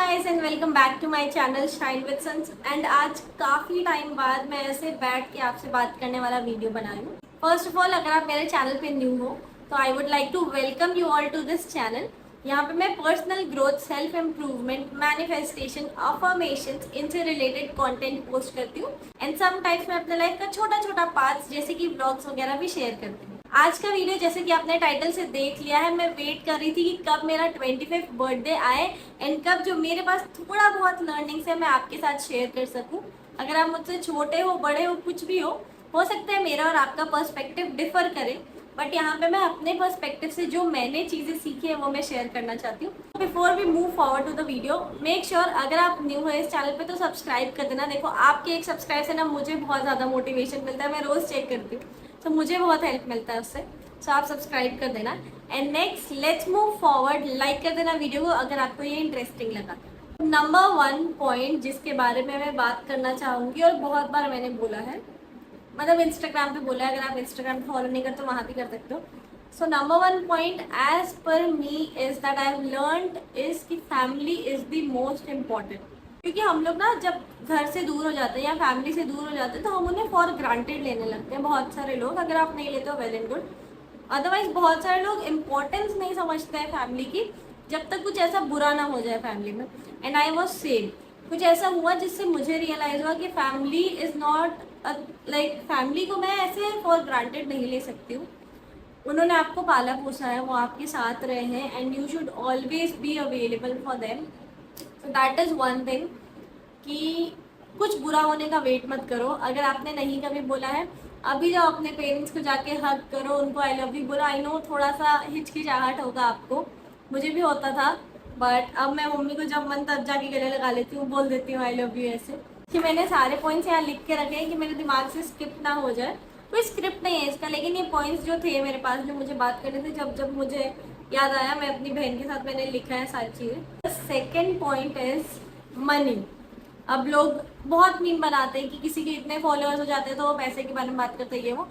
Guys and welcome back to my channel shine with sons. And आज काफ़ी time बाद मैं ऐसे बैठ के आपसे बात करने वाला वीडियो बना रही हूँ। फर्स्ट ऑफ ऑल, अगर आप मेरे चैनल पे न्यू हो तो I would like to welcome you all to this channel. यहाँ पे मैं personal growth, self improvement, manifestation, affirmations, इनसे रिलेटेड कंटेंट पोस्ट करती हूँ। एंड समटाइम्स मैं अपने लाइफ का छोटा छोटा पार्ट्स जैसे कि व्लॉग्स वगैरह भी शेयर करती हूँ। आज का वीडियो जैसे कि आपने टाइटल से देख लिया है, मैं वेट कर रही थी कि कब मेरा 25th बर्थडे आए एंड कब जो मेरे पास थोड़ा बहुत लर्निंग्स है मैं आपके साथ शेयर कर सकूं। अगर आप मुझसे छोटे हो, बड़े हो, कुछ भी हो सकता है मेरा और आपका पर्सपेक्टिव डिफर करे, बट यहाँ पे मैं अपने पर्सपेक्टिव से जो मैंने चीज़ें सीखी है वो मैं शेयर करना चाहती हूँ। Before we move forward to the video, make sure अगर आप न्यू हो इस चैनल पे तो सब्सक्राइब कर देना। देखो, आपके एक सब्सक्राइब से ना मुझे बहुत ज़्यादा मोटिवेशन मिलता है, मैं रोज़ चेक करती हूँ तो मुझे बहुत हेल्प मिलता है उससे। सो आप सब्सक्राइब कर देना। And next let's move forward, like कर देना वीडियो को अगर आपको ये इंटरेस्टिंग लगा। नंबर 1 पॉइंट जिसके बारे में मैं बात करना चाहूँगी और बहुत बार मैंने बोला है, मतलब इंस्टाग्राम पे बोला है, अगर आप इंस्टाग्राम पे फॉलो नहीं करते तो वहाँ भी कर सकते हो। So number 1 point as per me is that I have learned is कि family is the most important. क्योंकि हम लोग ना जब घर से दूर हो जाते हैं या फैमिली से दूर हो जाते हैं तो हम उन्हें फॉर ग्रांटेड लेने लगते हैं। बहुत सारे लोग, अगर आप नहीं लेते हो वेल एंड गुड, अदरवाइज बहुत सारे लोग इम्पोर्टेंस नहीं समझते हैं फैमिली की जब तक कुछ ऐसा बुरा ना हो जाए फैमिली में। एंड आई वॉज सेम, कुछ ऐसा हुआ जिससे मुझे रियलाइज हुआ कि family is not like, family को मैं ऐसे फॉर ग्रांटेड नहीं ले सकती हूँ। उन्होंने आपको पाला पोसा है, वो आपके साथ रहे हैं and you should always be available for them. So that is one thing कि कुछ बुरा होने का वेट मत करो। अगर आपने नहीं कभी बोला है, अभी जाओ अपने पेरेंट्स को जाके हग करो, उनको आई लव यू बोलो। आई नो थोड़ा सा हिचकिचाहट होगा आपको, मुझे भी होता था, बट अब मैं मम्मी को जब मन तब जाके गले लगा लेती हूँ, बोल देती हूँ आई लव यू ऐसे। कि मैंने सारे पॉइंट्स यहाँ लिख के रखे हैं कि मेरे दिमाग से स्किप ना हो जाए। कोई स्क्रिप्ट नहीं है इसका, लेकिन ये पॉइंट्स जो थे मेरे पास, जो मुझे बात करने थे, जब जब मुझे याद आया मैं अपनी बहन के साथ मैंने लिखा है सारी चीज़ें। Second point is money. अब लोग बहुत मीम बनाते हैं कि किसी के इतने फॉलोअर्स हो जाते हैं तो वो पैसे के बारे में बात करते हैं। वो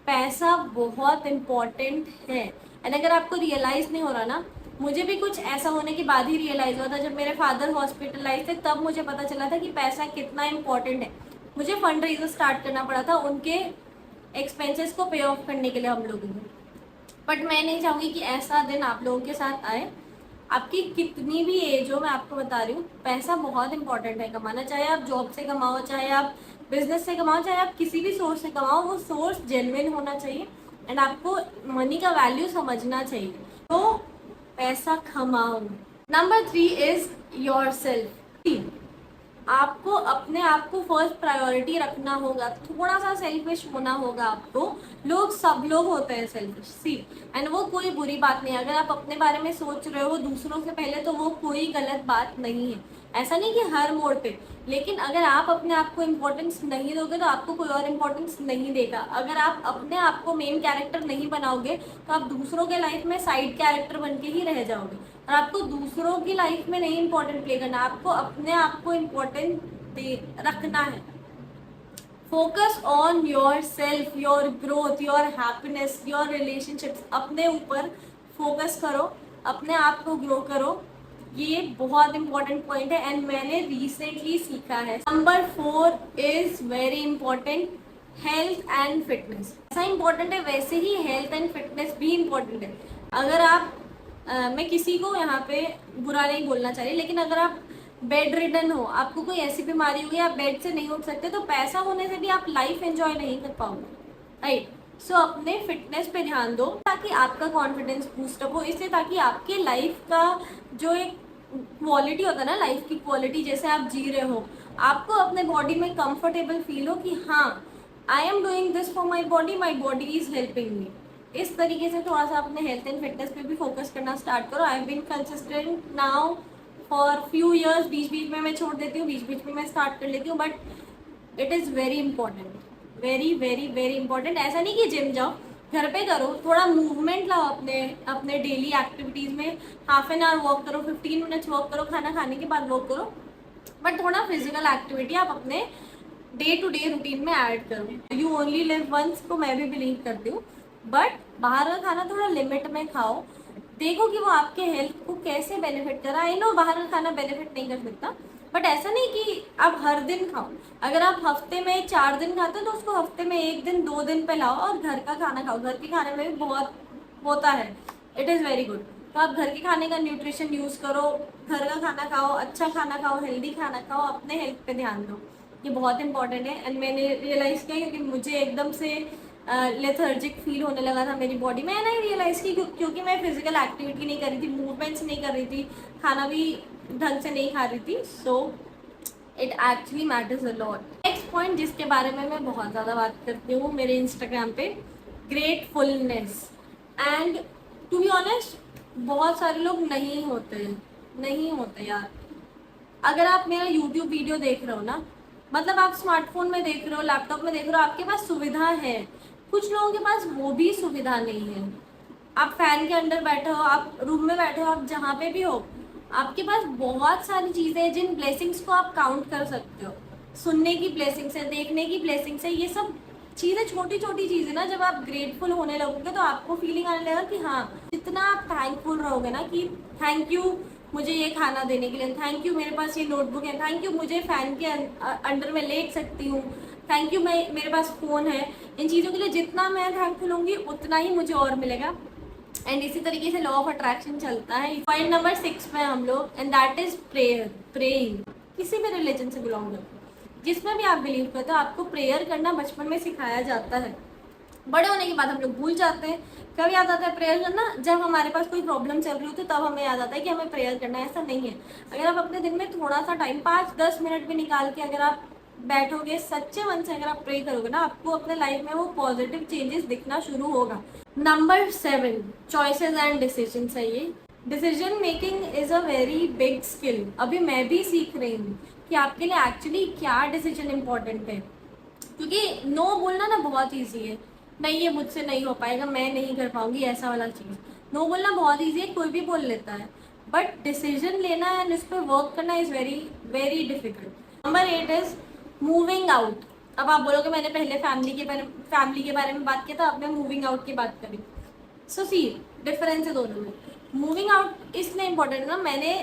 पैसा बहुत इम्पॉर्टेंट है। एंड अगर आपको रियलाइज़ नहीं हो रहा ना, मुझे भी कुछ ऐसा होने के बाद ही रियलाइज़ हुआ था। जब मेरे फादर हॉस्पिटलाइज थे तब मुझे पता चला था कि पैसा कितना इम्पॉर्टेंट है। मुझे फंड रेजर स्टार्ट करना पड़ा था उनके एक्सपेंसेस को पे ऑफ करने के लिए हम लोगों को। बट मैं नहीं चाहूँगी कि ऐसा दिन आप लोगों के साथ आए। आपकी कितनी भी एज हो, मैं आपको बता रही हूँ, पैसा बहुत इंपॉर्टेंट है कमाना। चाहे आप जॉब से कमाओ, चाहे आप बिजनेस से कमाओ, चाहे आप किसी भी सोर्स से कमाओ, वो सोर्स जेन्युइन होना चाहिए एंड आपको मनी का वैल्यू समझना चाहिए। तो पैसा कमाओ। Number 3 is your self. आपको अपने आप को फर्स्ट प्रायोरिटी रखना होगा, थोड़ा सा सेल्फिश होना होगा आपको। लोग, सब लोग होते हैं सेल्फिश, सी, एंड वो कोई बुरी बात नहीं है। अगर आप अपने बारे में सोच रहे हो दूसरों से पहले तो वो कोई गलत बात नहीं है। ऐसा नहीं कि हर मोड़ पे, लेकिन अगर आप अपने आप को इम्पोर्टेंस नहीं दोगे तो आपको कोई और इम्पोर्टेंस नहीं देगा। अगर आप अपने आप को मेन कैरेक्टर नहीं बनाओगे तो आप दूसरों के लाइफ में साइड कैरेक्टर बन के ही रह जाओगे। और आपको दूसरों की लाइफ में नहीं इम्पोर्टेंट प्ले करना, आपको अपने आप को इम्पोर्टेंट रखना है। Focus on your self, your growth, your happiness, your relationships. अपने ऊपर फोकस करो, अपने आप को ग्रो करो। ये बहुत इंपॉर्टेंट पॉइंट है एंड मैंने रिसेंटली सीखा है। Number 4 is very important, health and fitness. ऐसा इंपॉर्टेंट है वैसे ही हेल्थ एंड फिटनेस भी इंपॉर्टेंट है। अगर आप मैं किसी को यहाँ पे बुरा नहीं बोलना चाह रही, लेकिन अगर आप बेड रिडन हो, आपको कोई ऐसी बीमारी हो गई, आप बेड से नहीं उठ सकते, तो पैसा होने से भी आप लाइफ एंजॉय नहीं कर पाओगे, राइट। सो अपने फिटनेस पे ध्यान दो ताकि आपका कॉन्फिडेंस बूस्ट अप हो, इसलिए ताकि आपके लाइफ का जो एक क्वालिटी होता है ना, लाइफ की क्वालिटी, जैसे आप जी रहे हो, आपको अपने बॉडी में कंफर्टेबल फील हो कि हाँ, I am doing this for my body is helping me. इस तरीके से थोड़ा सा अपने हेल्थ एंड फिटनेस पे भी फोकस करना स्टार्ट करो। I have been consistent now for few years. बीच बीच में मैं छोड़ देती हूँ, बीच बीच में मैं स्टार्ट कर लेती हूँ, but it is very important, very very very important. ऐसा नहीं कि जिम जाओ, घर पे करो, थोड़ा मूवमेंट लाओ अपने अपने डेली एक्टिविटीज़ में। हाफ एन आवर वॉक करो, 15 मिनट्स वॉक करो, खाना खाने के बाद वॉक करो, बट थोड़ा फिजिकल एक्टिविटी आप अपने डे टू डे रूटीन में ऐड करो। यू ओनली लिव वंस को मैं भी बिलीव करती हूँ, बट बाहर का खाना थोड़ा लिमिट में खाओ। देखो कि वो आपके हेल्थ को कैसे बेनिफिट कर रहा है। आई नो बाहर का खाना बेनिफिट नहीं कर सकता, बट ऐसा नहीं कि आप हर दिन खाओ। अगर आप हफ्ते में 4 दिन खाते हो तो उसको हफ्ते में 1 दिन 2 दिन पे लाओ और घर का खाना खाओ। घर के खाने में भी बहुत होता है, इट इज़ वेरी गुड। तो आप घर के खाने का न्यूट्रिशन यूज़ करो, घर का खाना खाओ, अच्छा खाना खाओ, हेल्दी खाना खाओ, अपने हेल्थ पे ध्यान दो, ये बहुत इंपॉर्टेंट है। एंड मैंने रियलाइज़ किया क्योंकि मुझे एकदम से लेथर्जिक फील होने लगा था मेरी बॉडी में, एंड आई रियलाइज़ की क्योंकि मैं फिजिकल एक्टिविटी नहीं कर रही थी, मूवमेंट्स नहीं कर रही थी, खाना भी ढंग से नहीं खा रही थी। So it actually matters a lot. Next point जिसके बारे में मैं बहुत ज़्यादा बात करती हूँ मेरे इंस्टाग्राम पे, gratefulness. And to be honest बहुत सारे लोग नहीं होते यार। अगर आप मेरा यूट्यूब वीडियो देख रहे हो ना, मतलब आप स्मार्टफोन में देख रहे हो, लैपटॉप में देख रहे हो, आपके पास सुविधा है। कुछ लोगों के पास वो भी सुविधा नहीं है। आप फैन के अंदर बैठे हो, आप रूम में बैठे हो, आप जहाँ पे भी हो, आपके पास बहुत सारी चीज़ें हैं जिन ब्लेसिंग्स को आप काउंट कर सकते हो। सुनने की ब्लेसिंग्स है, देखने की ब्लेसिंग्स है, ये सब चीज़ें छोटी छोटी चीज़ें ना, जब आप ग्रेटफुल होने लगोगे तो आपको फीलिंग आने लगेगा कि हाँ, जितना आप थैंकफुल रहोगे ना कि थैंक यू मुझे ये खाना देने के लिए, थैंक यू मेरे पास ये नोटबुक है, थैंक यू मुझे फ़ैन के अंडर में लेट सकती हूँ, थैंक यू मैं मेरे पास फ़ोन है, इन चीज़ों के लिए जितना मैं थैंकफुल होंगी उतना ही मुझे और मिलेगा। एंड इसी तरीके से लॉ ऑफ अट्रैक्शन चलता है। पॉइंट नंबर 6 में हम लोग, and that is prayer. Praying किसी भी रिलीजन से बिलोंग करते हो, जिसमें भी आप बिलीव करते हो, आपको प्रेयर करना बचपन में सिखाया जाता है। बड़े होने के बाद हम लोग भूल जाते हैं। कब याद आता है प्रेयर करना? जब हमारे पास कोई प्रॉब्लम चल रही होती है तब हमें याद आता है कि हमें प्रेयर करना है। ऐसा नहीं है। अगर आप अपने दिन में थोड़ा सा टाइम 5-10 मिनट भी निकाल के अगर आप बैठोगे, सच्चे मन से अगर आप प्रे करोगे ना, आपको अपने लाइफ में वो पॉजिटिव चेंजेस दिखना शुरू होगा। नंबर 7 चॉइसेस एंड डिसीजंस है। ये decision making is a very big skill. अभी मैं भी सीख रही हूँ कि आपके लिए एक्चुअली क्या डिसीजन इंपॉर्टेंट है, क्योंकि नो बोलना ना बहुत ईजी है। नहीं, ये मुझसे नहीं हो पाएगा, मैं नहीं कर पाऊंगी, ऐसा वाला चीज़। नो बोलना बहुत ईजी है, कोई भी बोल लेता है, बट डिसीजन लेना एंड उस पर वर्क करना is very very difficult. Number 8 is moving out. अब आप बोलोगे मैंने पहले फैमिली के बारे में बात किया था, अब मैं मूविंग आउट की बात करी। सो सी डिफरेंस है दोनों में। मूविंग आउट इसलिए इम्पोर्टेंट है ना, मैंने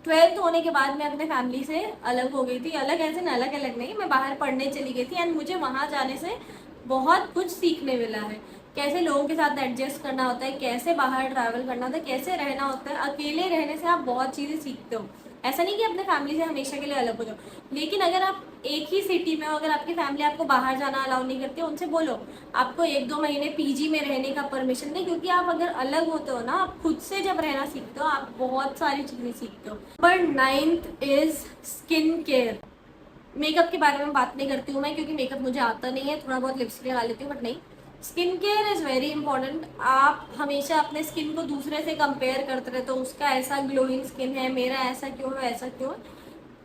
12th होने के बाद मैं अपने फैमिली से अलग हो गई थी। अलग ऐसे ना, अलग अलग नहीं, मैं बाहर पढ़ने चली गई थी, एंड मुझे वहाँ जाने से बहुत कुछ सीखने मिला है। कैसे लोगों के साथ एडजस्ट करना होता है, कैसे बाहर ट्रैवल करना होता है, कैसे रहना होता है। अकेले रहने से आप बहुत चीज़ें सीखते हो। ऐसा नहीं कि अपने फैमिली से हमेशा के लिए अलग हो जाओ, लेकिन अगर आप एक ही सिटी में हो, अगर आपकी फैमिली आपको बाहर जाना अलाउ नहीं करती, उनसे बोलो आपको 1-2 महीने पीजी में रहने का परमिशन दें, क्योंकि आप अगर अलग होते हो ना, आप खुद से जब रहना सीखते हो, आप बहुत सारी चीज़ें सीखते हो। Number 9 is skin care. Makeup के बारे में बात नहीं करती हूँ मैं, क्योंकि मेकअप मुझे आता नहीं है, थोड़ा बहुत लिपस्टिक लगा लेती हूँ, बट नहीं, skin care is very important. आप हमेशा अपने स्किन को दूसरे से कंपेयर करते रहते हो, उसका ऐसा ग्लोइंग स्किन है, मेरा ऐसा क्यों है, ऐसा क्यों है।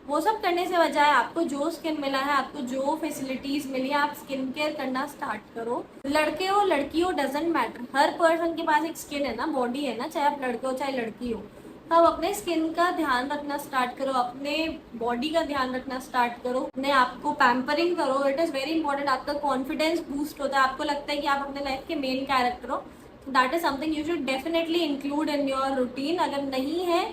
वो सब करने से बजाय आपको जो स्किन मिला है, आपको जो फैसिलिटीज़ मिली है, आप स्किन केयर करना स्टार्ट करो। लड़के हो लड़की हो डजेंट मैटर, हर पर्सन के पास एक स्किन है ना, बॉडी है ना, चाहे आप लड़के हो चाहे लड़की हो। तो आप अपने स्किन का ध्यान रखना स्टार्ट करो, अपने बॉडी का ध्यान रखना स्टार्ट करो, अपने आपको पैम्परिंग करो। It is very important. आपका कॉन्फिडेंस बूस्ट होता है, आपको लगता है कि आप अपने लाइफ के मेन कैरेक्टर हो। That is something you should definitely include in your routine. अगर नहीं है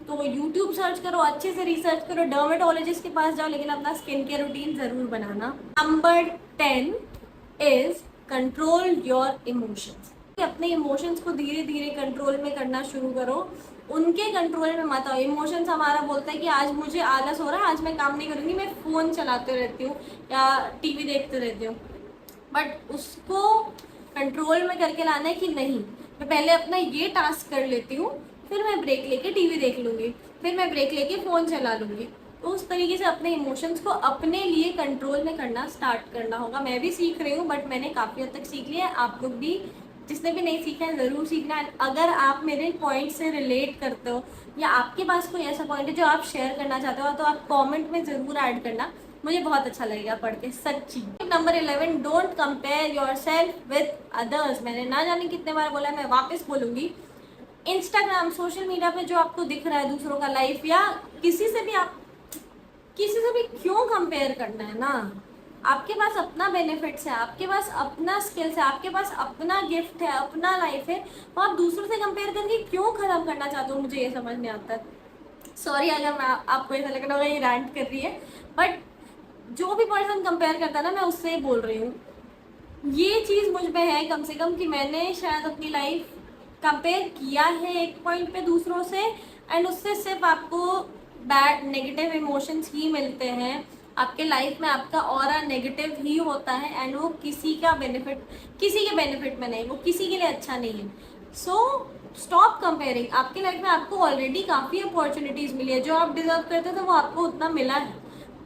तो यूट्यूब सर्च करो, अच्छे से रिसर्च करो, डर्मेटोलॉजिस्ट के पास जाओ, लेकिन अपना स्किन केयर रूटीन ज़रूर बनाना। Number 10 is control your emotions. अपने इमोशंस को धीरे धीरे कंट्रोल में करना शुरू करो, उनके कंट्रोल में मत आओ। इमोशंस हमारा बोलता है कि आज मुझे आलस हो रहा है, आज मैं काम नहीं करूँगी, मैं फ़ोन चलाते रहती हूँ या टीवी देखते रहती हूँ, बट उसको कंट्रोल में करके लाना है कि नहीं, मैं पहले अपना ये टास्क कर लेती हूँ, फिर मैं ब्रेक लेके टीवी देख लूँगी, फिर मैं ब्रेक लेके फ़ोन चला लूँगी। तो उस तरीके से अपने इमोशंस को अपने लिए कंट्रोल में करना स्टार्ट करना होगा। मैं भी सीख रही हूँ, बट मैंने काफ़ी हद तक सीख लिया है। आप लोग भी जिसने भी नहीं सीखा है ज़रूर सीखना है। अगर आप मेरे पॉइंट से रिलेट करते हो या आपके पास कोई ऐसा पॉइंट है जो आप शेयर करना चाहते हो, तो आप कमेंट में ज़रूर ऐड करना, मुझे बहुत अच्छा लगेगा पढ़ के, सच्ची। Number 11 don't compare your self with others. मैंने ना जाने कितने बार बोला है, मैं वापस बोलूँगी। इंस्टाग्राम, सोशल मीडिया पे जो आपको दिख रहा है दूसरों का लाइफ, या किसी से भी क्यों कंपेयर करना है ना। आपके पास अपना बेनिफिट्स है, आपके पास अपना स्किल्स है, आपके पास अपना गिफ्ट है, अपना लाइफ है, तो आप दूसरों से कंपेयर करके क्यों खराब करना चाहते हो, मुझे ये समझ नहीं आता। सॉरी अगर मैं आपको ऐसा लग रहा होगा ये रैंट कर रही है, बट जो भी पर्सन कंपेयर करता है ना, मैं उससे ही बोल रही हूँ। ये चीज़ मुझ में है कम से कम कि मैंने शायद अपनी लाइफ कंपेयर किया है एक पॉइंट पे दूसरों से, एंड उससे सिर्फ आपको बैड नेगेटिव इमोशंस ही मिलते हैं। आपके लाइफ में आपका ऑरा नेगेटिव ही होता है, एंड वो किसी का बेनिफिट, किसी के बेनिफिट में नहीं, वो किसी के लिए अच्छा नहीं है। So stop comparing. आपके लाइफ में आपको ऑलरेडी काफ़ी अपॉर्चुनिटीज़ मिली है, जो आप डिजर्व करते थे वो आपको उतना मिला है,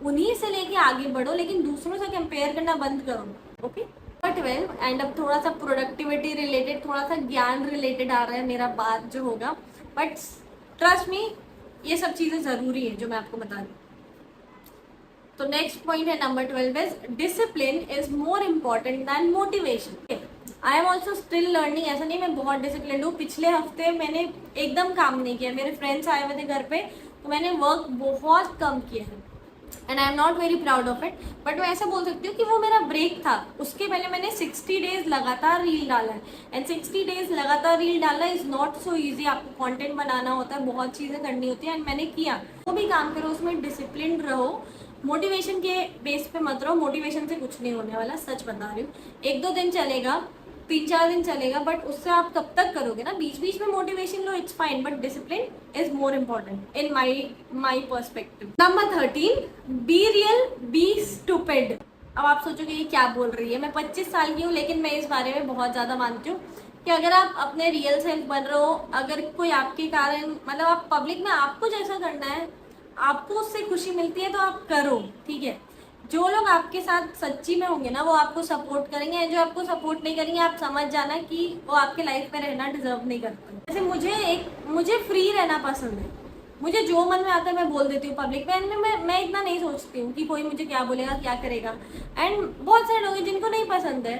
उन्हीं से लेके आगे बढ़ो, लेकिन दूसरों से कंपेयर करना बंद करो। ओके, 12 एंड अब थोड़ा सा प्रोडक्टिविटी रिलेटेड, थोड़ा सा ज्ञान रिलेटेड आ रहा है मेरा बात जो होगा, बट ट्रस्ट मी ये सब चीज़ें ज़रूरी है जो मैं आपको बता दूँ। तो नेक्स्ट पॉइंट है number 12 is discipline is more important than motivation. I am also still learning. ऐसा नहीं मैं बहुत डिसिप्लिन हूँ। पिछले हफ्ते मैंने एकदम काम नहीं किया, मेरे फ्रेंड्स आए हुए थे घर पे, तो मैंने वर्क बहुत कम किया है, and I am not very proud of it. But मैं ऐसा बोल सकती हूँ कि वो मेरा ब्रेक था। उसके पहले मैंने 60 डेज लगातार रील डाला है, एंड 60 डेज लगातार रील डालना इज़ नॉट सो ईजी। आपको कंटेंट बनाना होता है, बहुत चीज़ें करनी होती है, एंड मैंने किया। वो भी काम करो, उसमें डिसिप्लिन रहो, मोटिवेशन के बेस पे मत रहो। मोटिवेशन से कुछ नहीं होने वाला, सच बता रही हूँ। 1-2 दिन चलेगा, 3-4 दिन चलेगा, बट उससे आप कब तक करोगे ना। बीच बीच में motivation low, it's fine, but discipline is more important in my perspective. Number 13, be real be stupid. अब आप सोचोगे ये क्या बोल रही है। मैं 25 साल की हूँ, लेकिन मैं इस बारे में बहुत ज़्यादा मानती हूँ कि अगर आप अपने रियल सेल्फ बन रहे हो, अगर कोई आपके कारण, मतलब आप पब्लिक में आपको जैसा करना है, आपको उससे खुशी मिलती है, तो आप करो, ठीक है। जो लोग आपके साथ सच्ची में होंगे ना, वो आपको सपोर्ट करेंगे, जो आपको सपोर्ट नहीं करेंगे, आप समझ जाना कि वो आपके लाइफ में रहना डिजर्व नहीं करते। जैसे मुझे फ्री रहना पसंद है। मुझे जो मन में आता है मैं बोल देती हूँ पब्लिक में, मैं इतना नहीं सोचती हूँ कि कोई मुझे क्या बोलेगा, क्या करेगा। एंड बहुत सारे लोग हैं जिनको नहीं पसंद है,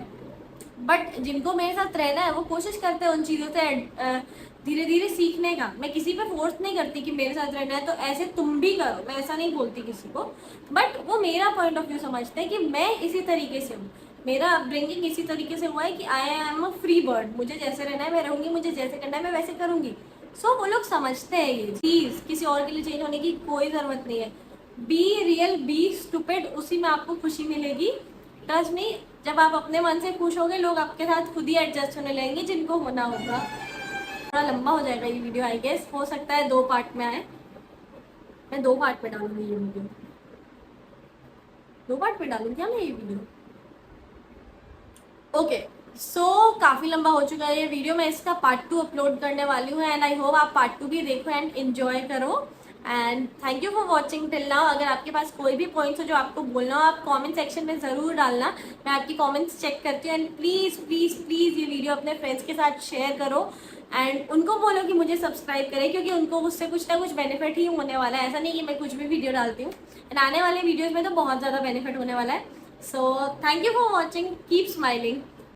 बट जिनको मेरे साथ रहना है वो कोशिश करते हैं उन चीज़ों से धीरे धीरे सीखने का। मैं किसी पे फोर्स नहीं करती कि मेरे साथ रहना है तो ऐसे तुम भी करो, मैं ऐसा नहीं बोलती किसी को, बट वो मेरा पॉइंट ऑफ व्यू समझते हैं कि मैं इसी तरीके से हूँ, मेरा अपब्रिंगिंग इसी तरीके से हुआ है कि I am a free bird. मुझे जैसे रहना है मैं रहूँगी, मुझे जैसे करना है मैं वैसे करूँगी। सो वो लोग समझते हैं ये चीज़, किसी और के लिए चेंज होने की कोई ज़रूरत नहीं है। बी रियल बी स्टूपिड, उसी में आपको खुशी मिलेगी। ट्रस्ट मी, जब आप अपने मन से खुश होगे, लोग आपके साथ खुद ही एडजस्ट होने लगेंगे जिनको होना होगा। थोड़ा लंबा हो जाएगा ये वीडियो, आई गेस हो सकता है 2 पार्ट में आए। मैं 2 पार्ट में डालूंगी ये वीडियो, 2 पार्ट में डालूंगी क्या मैं ये वीडियो। ओके, सो काफ़ी लंबा हो चुका है ये वीडियो। मैं इसका पार्ट 2 अपलोड करने वाली हूँ, एंड आई होप आप पार्ट 2 भी देखो एंड इन्जॉय करो। And thank you for watching till now. अगर आपके पास कोई भी पॉइंट्स हो जो आपको बोलना हो, आप कमेंट सेक्शन में ज़रूर डालना, मैं आपकी कमेंट्स चेक करती हूँ। एंड प्लीज़ प्लीज़ प्लीज़ ये वीडियो अपने फ्रेंड्स के साथ शेयर करो, एंड उनको बोलो कि मुझे सब्सक्राइब करें, क्योंकि उनको उससे कुछ ना कुछ बेनिफिट ही होने वाला है। ऐसा नहीं कि मैं कुछ भी वीडियो डालती हूँ, एंड आने वाले वीडियोज़ में तो बहुत ज़्यादा बेनिफिट होने वाला है। So thank you for watching, keep smiling.